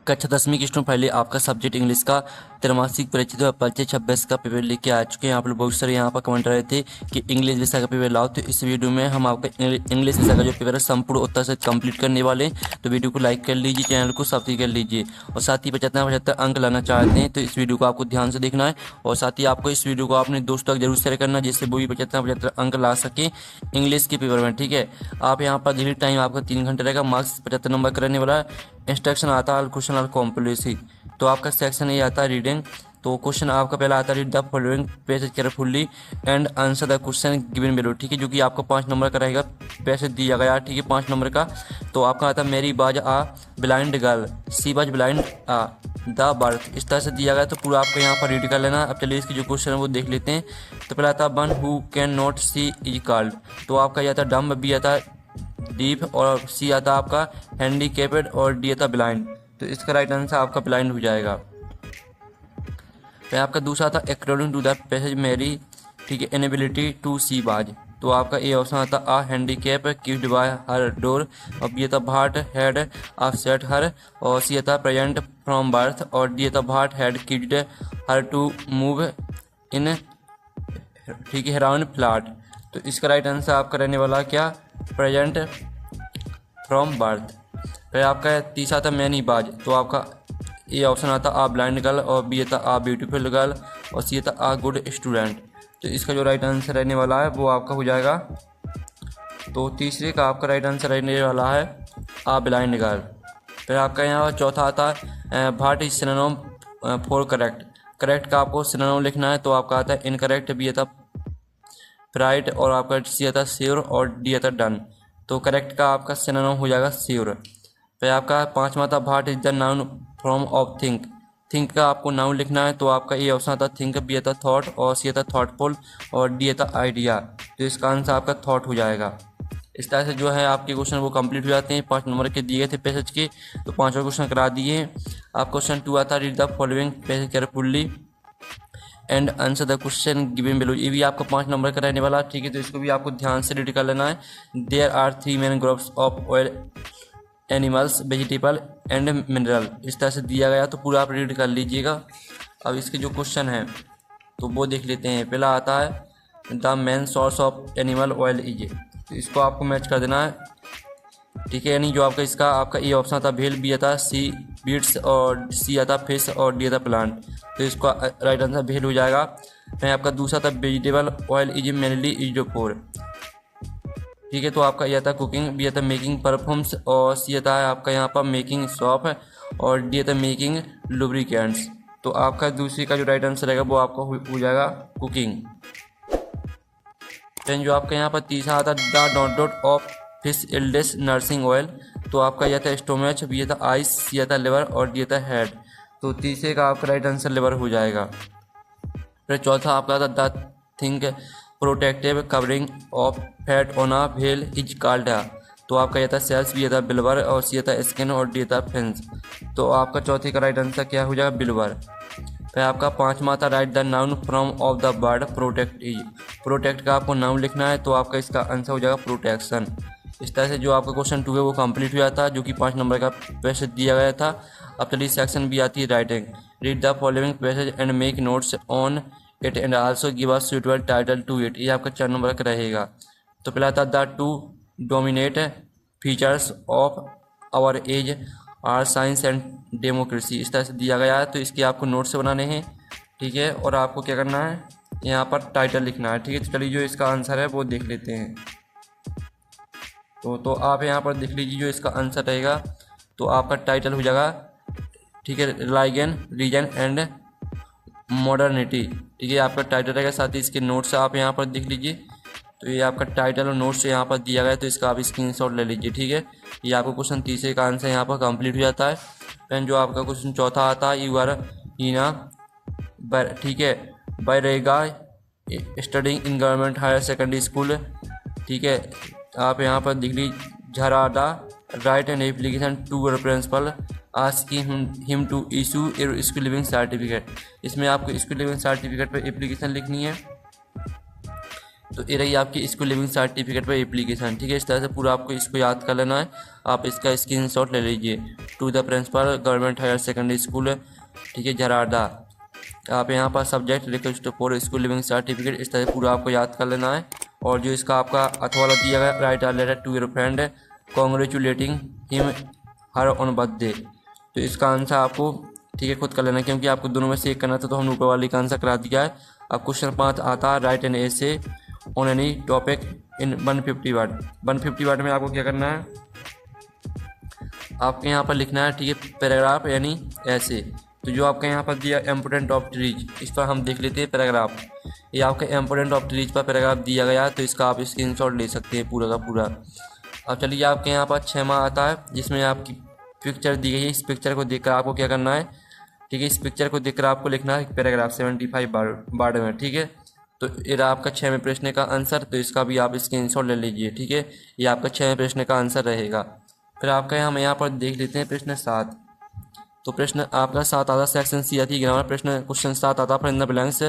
कक्षा 10वीं की स्टूडेंट पहले आपका सब्जेक्ट इंग्लिश का त्रैमासिक परिचित परिचय 26 का पेपर लेके आ चुके हैं। आप लोग बहुत सारे यहाँ पर कमेंट रहे थे कि इंग्लिश विषय का पेपर लाओ, तो इस वीडियो में हम आपका इंग्लिश विषय का जो पेपर है संपूर्ण उत्तर से कंप्लीट करने वाले हैं। तो वीडियो को लाइक कर लीजिए, चैनल को सब्सक्राइब कर लीजिए और साथ ही 75 अंक लाना चाहते हैं तो इस वीडियो को आपको ध्यान से देखना है और साथ ही आपको इस वीडियो को अपने दोस्तों तक जरूर शेयर करना जिससे वो भी 75 अंक ला सके इंग्लिश के पेपर में। ठीक है, आप यहाँ पर डेली टाइम आपका 3 घंटे रहेगा, मार्क्स 75 नंबर का रहने वाला है। इंस्ट्रक्शन आता है क्वेश्चन और कॉम्प्लेक्सी। तो आपका सेक्शन ये आता है रीडिंग। तो क्वेश्चन आपका पहला आता है read the following passage carefully and answer the question given below. ठीक है, जो कि आपको 5 नंबर का रहेगा, पैसेज दिया गया। ठीक है, 5 नंबर का। तो आपका आता है मेरी बाज आ ब्लाइंड गर्ल, सी बाज ब्लाइंड आ द बर्थ, इस तरह से दिया गया। तो पूरा आपको यहाँ पर रीड कर लेना। अब चलिए इसके जो क्वेश्चन है वो देख लेते हैं। तो पहला आता है one who can not see is called. तो आपका ये आता है डम्ब, बी आता है डीप और सी आता है आपका हैंडीकेप्ड और डी आता ब्लाइंड। तो इसका राइट आंसर आपका ब्लाइंड हो जाएगा। फिर आपका दूसरा था अकॉर्डिंग टू द पैसेज मेरी, ठीक है, इनएबिलिटी टू सी बाज। तो आपका ए ऑप्शन आता a handicap kid by her door और बी आता भाट हैड अपसेट हर और सी आता प्रेजेंट फ्रॉम बर्थ और डी आता that had kid her to move in, ठीक है, अराउंड फ्लैट। तो इसका राइट आंसर आपका रहने वाला क्या, प्रेजेंट फ्रॉम बर्थ। फिर आपका तीसरा था मैनी बाज। तो आपका ए ऑप्शन आता आ ब्लाइंड गर्ल और बी आता आ ब्यूटीफुल गर्ल और सी आता आ गुड स्टूडेंट। तो इसका जो राइट आंसर रहने वाला है वो आपका हो जाएगा। तो तीसरे का आपका राइट आंसर रहने वाला है आ ब्लाइंड गर्ल। फिर आपका यहाँ चौथा आता है that is synonym for correct. Correct का आपको सिनोनिम लिखना है। तो आपका आता है इनकरेक्ट, बी आता राइट और आपका सी आता श्योर और डी आता डन। तो करेक्ट का आपका सिनोनिम हो जाएगा श्योर। फिर आपका पांचवा था भाट is the noun from of think. Think का आपको नाउन लिखना है। तो आपका ए ऑप्शन आता थिंक, बी आता थॉट और सी आता थॉटफुल और डी आता आइडिया। तो इसका आंसर आपका थॉट हो जाएगा। इस तरह से जो है आपके क्वेश्चन वो कंप्लीट हो जाते हैं। 5 नंबर के दिए गए थे पैसेज के, तो 5वां क्वेश्चन करा दिए। आप क्वेश्चन 2 आता read the following passage carefully and answer the question given below. ये भी आपका 5 नंबर का रहने वाला। ठीक है, तो इसको भी आपको ध्यान से रीड कर लेना है। There are 3 main groups of oil animals, vegetable and mineral, इस तरह से दिया गया। तो पूरा आप रीड कर लीजिएगा। अब इसके जो क्वेश्चन हैं तो वो देख लेते हैं। पहला आता है the main source of animal oil is. तो इसको आपको मैच कर देना है। ठीक है, यानी जो आपका इसका आपका ए ऑप्शन आता भेल, बी आता सी बीट्स और सी आता फिश और डी आता प्लांट। तो इसका राइट आंसर भेल हो जाएगा। फिर आपका दूसरा था vegetable oil is mainly is for. ठीक है, तो आपका ये आता कुकिंग, बी आता मेकिंग परफ्यूम्स और सी आता है आपका यहाँ पर मेकिंग सॉप और डी आता मेकिंग लुब्रिकेंट्स। तो आपका दूसरी का जो राइट आंसर रहेगा वो आपका हो जाएगा कुकिंग। फिर जो आपका यहाँ पर तीसरा आता the dot of fish yields nursing oil. तो आपका यह था स्टोमच, बी था आइस, सी था लिवर और डी था हेड। तो तीसरे का आपका राइट आंसर लिवर हो जाएगा। फिर चौथा आपका था the think protective covering of fat on a whale is called. तो आपका यह था सेल्स, बी था बिल्वर और सी था स्किन और डी था फिन्स। तो आपका चौथे का राइट आंसर क्या हो जाएगा, बिल्वर। फिर आपका पांचवा था right the noun from of the bird protect is. Protect का आपको नाउन लिखना है। तो आपका इसका आंसर हो जाएगा प्रोटेक्शन। इस तरह से जो आपका क्वेश्चन 2 है वो कंप्लीट हो जाता है, जो कि 5 नंबर का पैसेज दिया गया था। अब चलिए सेक्शन भी आती है writing. Read the following passage and make notes on it and also give a suitable title to it. ये आपका 4 नंबर का रहेगा। तो पहला था the 2 dominate features of our age are science and democracy. इस तरह से दिया गया है। तो इसके आपको नोट्स बनाने हैं। ठीक है, और आपको क्या करना है, यहाँ पर टाइटल लिखना है। ठीक है, तो चलिए जो इसका आंसर है वो देख लेते हैं। तो आप यहाँ पर देख लीजिए जो इसका आंसर रहेगा। तो आपका टाइटल हो जाएगा, ठीक है, रिलाइगन रीजन एंड मॉडर्निटी। ठीक है, आपका टाइटल रहेगा। साथ ही इसके नोट्स आप यहाँ पर देख लीजिए। तो ये आपका टाइटल और नोट्स यहाँ पर दिया गया है। तो इसका आप स्क्रीनशॉट ले लीजिए। ठीक है, ये आपको क्वेश्चन तीसरे का आंसर यहाँ पर कंप्लीट हो जाता है। फिर जो आपका क्वेश्चन चौथा आता है यू आर हीना, ठीक है, बैरेगा studying in government higher secondary school. ठीक है, आप यहाँ पर देख लीजिए झराडा write an application to principal asking him to issue a school leaving certificate. इसमें आपको स्कूल लिविंग सर्टिफिकेट पर एप्लीकेशन लिखनी है। तो ये रही आपकी स्कूल लिविंग सर्टिफिकेट पर एप्लीकेशन, ठीक है। इस तरह से पूरा आपको इसको याद कर लेना है। आप इसका स्क्रीनशॉट ले लीजिए। To the principal government higher secondary school, ठीक है, झराडा। आप यहाँ पर subject request for school leaving certificate, इस तरह से पूरा आपको याद कर लेना है। और जो इसका आपका अथवा वाला दिया गया, write a letter to your friend congratulating him her on birthday. तो इसका आंसर आपको, ठीक है, खुद कर लेना, क्योंकि आपको दोनों में से एक करना था, तो हमने ऊपर वाले का आंसर करा दिया है। अब क्वेश्चन 5 आता है, right an essay on any topic in 150 word. 150 word में आपको क्या करना है, आपके यहाँ पर लिखना है, ठीक है, पैराग्राफ यानी ऐसे। तो जो आपका यहाँ पर दिया इम्पोर्टेंट ऑफ ट्रीज, इस पर हम देख लेते हैं पैराग्राफ। ये आपका इम्पोर्टेंट ऑफ ट्रीज पर पैराग्राफ दिया गया है, तो इसका आप स्क्रीनशॉट ले सकते हैं पूरा का पूरा। अब चलिए आपके यहाँ पर 6 आता है, जिसमें आपकी पिक्चर दी गई है। इस पिक्चर को देखकर आपको क्या करना है, ठीक है, इस पिक्चर को देखकर आपको लिखना है पैराग्राफ 75 वर्ड में, ठीक है। तो ये रहा आपका 6वें प्रश्न का आंसर, तो इसका भी आप स्क्रीनशॉट ले लीजिए, ठीक है। ये आपका 6वें प्रश्न का आंसर रहेगा। फिर आपका हम यहाँ पर देख लेते हैं प्रश्न 7। तो प्रश्न आपका 7 आता, सेक्शन सी आती ग्रामर। प्रश्न क्वेश्चन 7 आता, फिर in the blanks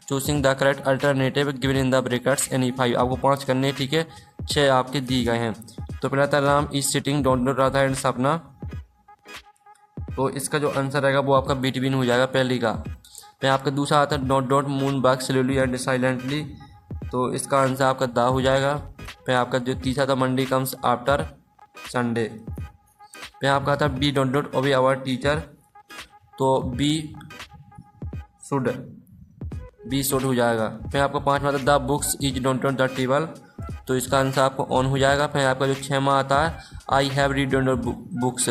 choosing the correct alternative given in the brackets any 5। आपको 5 करने, ठीक है, 6 आपके दिए गए हैं। तो पहला था Ram is sitting don't know Radha and सपना। तो इसका जो आंसर रहेगा वो आपका बिटवीन हो जाएगा पहले का। फिर आपका दूसरा आता है dot dot moon back slowly and silently. तो इसका आंसर आपका दा हो जाएगा। फिर आपका जो तीसरा था मंडे कम्स आफ्टर संडे। फिर आपका आता है B dot dot obey our teacher. तो बी शुड हो जाएगा। फिर आपका 5वां आता है the books is don't dot the table. तो इसका आंसर आपको ऑन हो जाएगा। फिर आपका जो 6वां आता है आई हैव रीड बुक्स।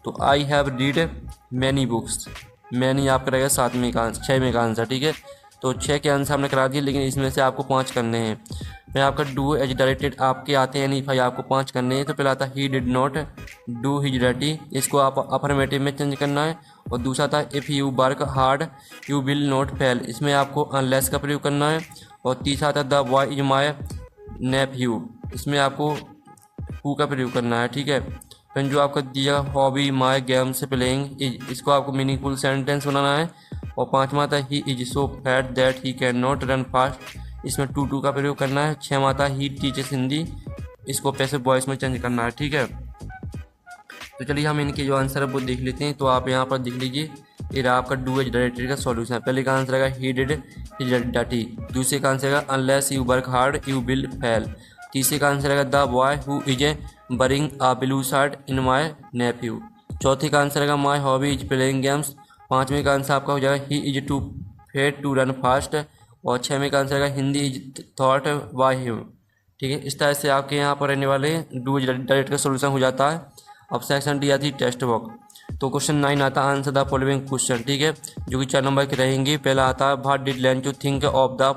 तो I have read many books. Many आपका रहेगा 7वें का आंसर, 6वें का आंसर, ठीक है। तो 6 के आंसर हमने करा दिए, लेकिन इसमें से आपको 5 करने हैं। फिर आपका डू एज डायरेक्टेड आपके आते हैं नहीं भाई, आपको 5 करने हैं। तो पहला आता he did not do his dirty, इसको आप अफर्मेटिव में चेंज करना है। और दूसरा था if you work hard you will not fail, इसमें आपको अनलेस का प्रयोग करना है। और तीसरा था the boy is my nephew, इसमें आपको हु का प्रयोग करना है, ठीक है। फिर जो आपका दिया hobby my games playing is, इसको आपको मीनिंगफुल सेंटेंस बनाना है। और 5वां था he is so fat that he can not run fast, इसमें टू का प्रयोग करना है। 6वां था ही टीचर्स हिंदी, इसको पैसिव वॉइस में चेंज करना है, ठीक है। तो चलिए हम इनके जो आंसर है वो देख लेते हैं। तो आप यहाँ पर देख लीजिए, ये रहा आपका डू एज डायरेक्टेड का सॉल्यूशन। पहले का आंसर रहेगा ही डिड हिज डर्टी। दूसरे का आंसर रहेगा unless you work hard you will fail. तीसरे का आंसर रहेगा the boy who is bearing a blue shirt in my nephew. चौथे का आंसर रहेगा my hobby is playing games. 5वें का आंसर आपका हो जाएगा he is too fat to run fast. और 6वें का आंसर रहेगा Hindi is thought by him, ठीक है। इस तरह से आपके यहाँ पर रहने वाले डू डायरेक्ट का सोल्यूशन हो जाता है। अब सेक्शन डी आती है टेक्स्ट बुक। तो क्वेश्चन 9 आता है आंसर द फॉलोइंग क्वेश्चन, ठीक है, जो कि 4 नंबर के रहेंगे। पहला आता है what did learn to think of the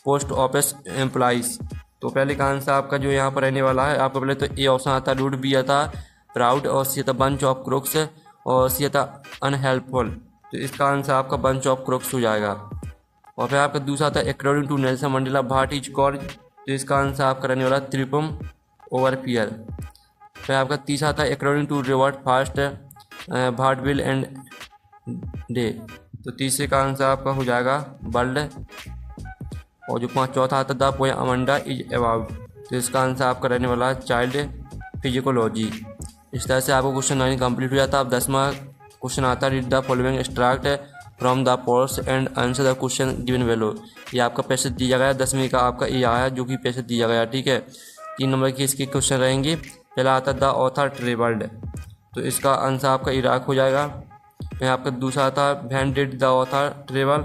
post office employees. तो पहले का आंसर आपका जो यहाँ पर रहने वाला है, आपका पहले तो ए ऑप्शन आता है रूड, बी आता प्राउड, और सी आता बंच ऑफ क्रोक्स, और सी आता अनहेल्पफुल। तो इसका आंसर आपका बंच ऑफ क्रोक्स हो जाएगा। और फिर आपका दूसरा आता है according to Nelson Mandela what is called. तो इसका आंसर आपका रहने वाला त्रिपुम ओवर फियर। फिर आपका तीसरा था according to Robert Frost what will end day. तो तीसरे का आंसर आपका हो जाएगा वर्ल्ड। और जो चौथा आता the poem Amanda is about. तो इसका आंसर आपका रहने वाला चाइल्ड फिजिकोलॉजी। इस तरह से आपको क्वेश्चन 9 कंप्लीट हो जाता है। अब 10वां क्वेश्चन आता है read the following extract from the pores and answer the question given value. ये आपका पैसे दिया गया, 10वीं का आपका ये आया जो कि पैसे दिया गया, ठीक है। 3 नंबर की इसके क्वेश्चन रहेंगे। पहला आता द ऑथर ट्रेवल्ड। तो इसका आंसर आपका इराक हो जाएगा। फिर आपका दूसरा आता when did the author travel.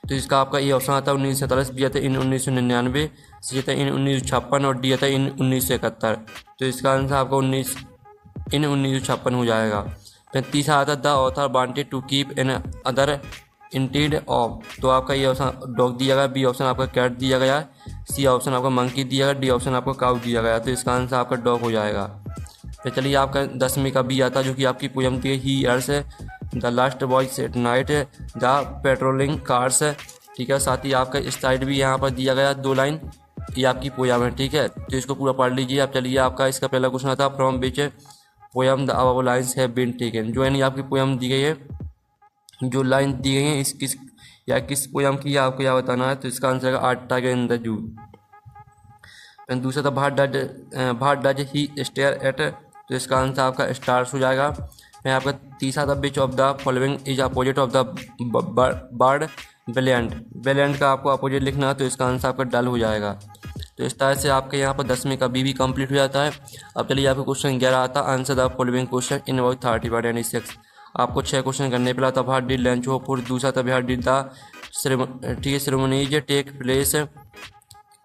तो इसका आपका ये ऑप्शन आता है 1947, बी आता इन 1999, सी आता इन 1956 और डी आता इन 1971। तो इसका आंसर आपका 1956 हो जाएगा। फिर तीसरा आता the author wanted to keep another instead of. तो आपका ये ऑप्शन डॉग दिया गया, बी ऑप्शन आपका कैट दिया गया, सी ऑप्शन आपका मंकी दिया गया, डी ऑप्शन आपका काउ दिया गया। तो इसका आंसर आपका डॉग हो जाएगा। फिर चलिए आपका 10वीं का बी आता है जो कि आपकी पोएम थी ही hears the last voice at night the patrolling cars, ठीक है। साथ ही आपका स्टाइल भी यहाँ पर दिया गया 2 लाइन, ये आपकी पोएम है, ठीक है। तो इसको पूरा पढ़ लीजिए आप। चलिए आपका इसका पहला क्वेश्चन आता है from which poem the above lines have been taken. जो यानी आपकी पोएम दी गई है जो लाइन दी गई है किस पोयम की आपको यह बताना है। तो इसका आंसर है art tiger in the zoo. दूसरा था भाट डज ही स्टेयर एट, तो इसका आंसर आपका स्टार्स हो जाएगा। फिर आपका तीसरा था which of the following is opposite of the bird brilliant का आपको अपोजिट लिखना है, तो इसका आंसर आपका डल हो जाएगा। तो इस तरह से आपके यहाँ पर 10वीं का भी कंप्लीट हो जाता है। अब चलिए आपको क्वेश्चन 11 आता है, answer the following question in about 30/26। आपको 6 क्वेश्चन करने पड़ा था। भाट डिड लंच हो, फिर दूसरा था what did the ceremonies take place,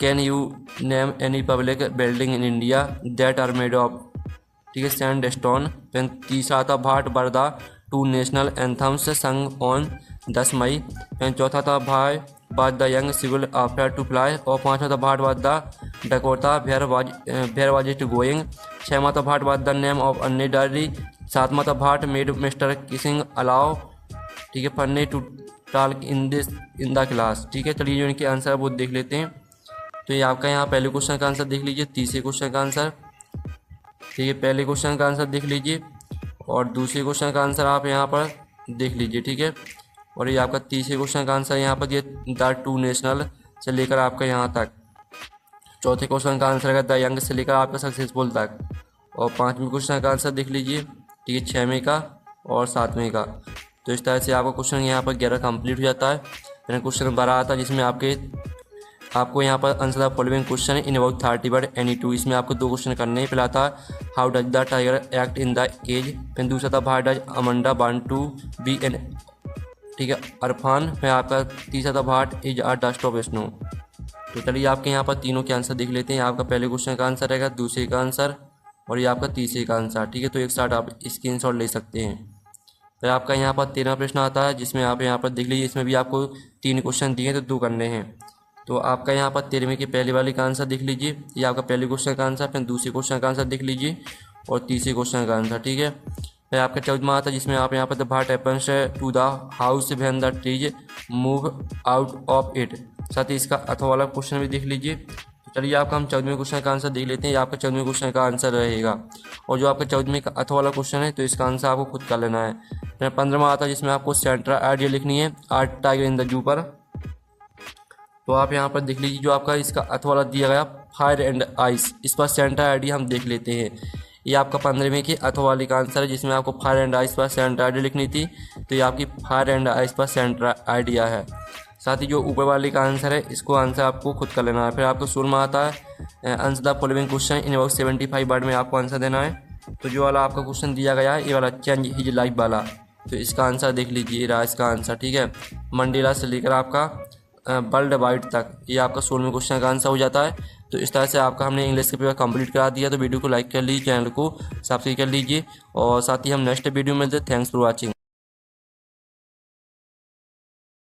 can you name any public building in India that are made of sandstone. फिर तीसरा था what were the 2 national anthems sung on 10 May. फिर चौथा था भाई बाद the young civil after to fly, और पाँचवा था भाट बाद the Dakota where was it going. छठवां था भाट बाद the name of Annie diary. सातवां था भाट made mister Keesing allow funny to talk in the class. चलिए जो इनके आंसर वो देख लेते हैं। तो ये आपका यहाँ पहले क्वेश्चन का आंसर देख लीजिए, तीसरे क्वेश्चन का आंसर, पहले क्वेश्चन का आंसर देख लीजिए और दूसरे क्वेश्चन का आंसर आप यहाँ पर देख लीजिए। और ये आपका तीसरे क्वेश्चन का आंसर यहाँ पर ये द 2 नेशनल से लेकर आपका यहाँ तक। चौथे क्वेश्चन का आंसर है द यंग से लेकर आपका सक्सेसफुल तक। और पाँचवें क्वेश्चन का आंसर देख लीजिए, 6वें का और 7वें का। तो इस तरह से आपका क्वेश्चन यहाँ पर 11 कंप्लीट हो जाता है। फिर क्वेश्चन 12 आता है जिसमें आपको यहाँ पर answer the following question in about 30/22। इसमें आपको 2 क्वेश्चन करने ही पड़ा था। How does the tiger act in the cage. फिर दूसरा था how does Amanda want to be an orphan. फिर आपका तीसरा था भाट is a dust of snow. तो चलिए आपके यहाँ पर तीनों के आंसर देख लेते हैं। आपका पहले क्वेश्चन का आंसर रहेगा, दूसरे का आंसर और ये आपका तीसरे का आंसर। तो एक साथ आप स्क्रीनशॉट ले सकते हैं। फिर आपका यहाँ पर 13वां प्रश्न आता है जिसमें आप यहाँ पर देख लीजिए, इसमें भी आपको 3 क्वेश्चन दिए तो 2 करने हैं। तो आपका यहाँ पर 13वें की पहले वाले का आंसर देख लीजिए, ये आपका पहले क्वेश्चन का आंसर। फिर दूसरे क्वेश्चन का आंसर देख लीजिए और तीसरे क्वेश्चन का आंसर। फिर आपका 14वां आता है जिसमें आप यहाँ पर the what happens to the house when the trees move out of it. साथ ही इसका अथवा वाला क्वेश्चन भी देख लीजिए। तो चलिए आपका हम 14वें क्वेश्चन का आंसर देख लेते हैं। ये आपका 14वें क्वेश्चन का आंसर रहेगा। और जो आपका 14वें का अथवा वाला क्वेश्चन है तो इसका आंसर आपको खुद कर लेना है। फिर 15वां आता है जिसमें आपको सेंट्रल आइडिया लिखनी है art tiger in the zoo पर। तो आप यहाँ पर देख लीजिए, जो आपका इसका अथवा वाला दिया गया फायर एंड आइस, इस पर सेंट्रल आइडिया हम देख लेते हैं। ये आपका 15वें की अथवा वाली का आंसर है जिसमें आपको फायर एंड आइस पर सेंट्रल आइडिया लिखनी थी। तो ये आपकी फायर एंड आइस पर सेंट्रल आइडिया है। साथ ही जो ऊपर वाले का आंसर है इसको आंसर आपको खुद कर लेना है। फिर आपको 16वां आता है answer the following question in about 75 word में आपको आंसर देना है। तो जो वाला आपका क्वेश्चन दिया गया है ये वाला चेंज हिज लाइफ वाला, तो इसका आंसर देख लीजिए, रहा इसका आंसर। मंडेला से लेकर आपका वर्ल्ड वाइड तक, ये आपका 16वें क्वेश्चन का आंसर हो जाता है। तो इस तरह से आपका हमने इंग्लिश का पेपर कंप्लीट करा दिया। तो वीडियो को लाइक कर लीजिए, चैनल को सब्सक्राइब कर लीजिए और साथ ही हम नेक्स्ट वीडियो में मिलते हैं। Thanks for watching.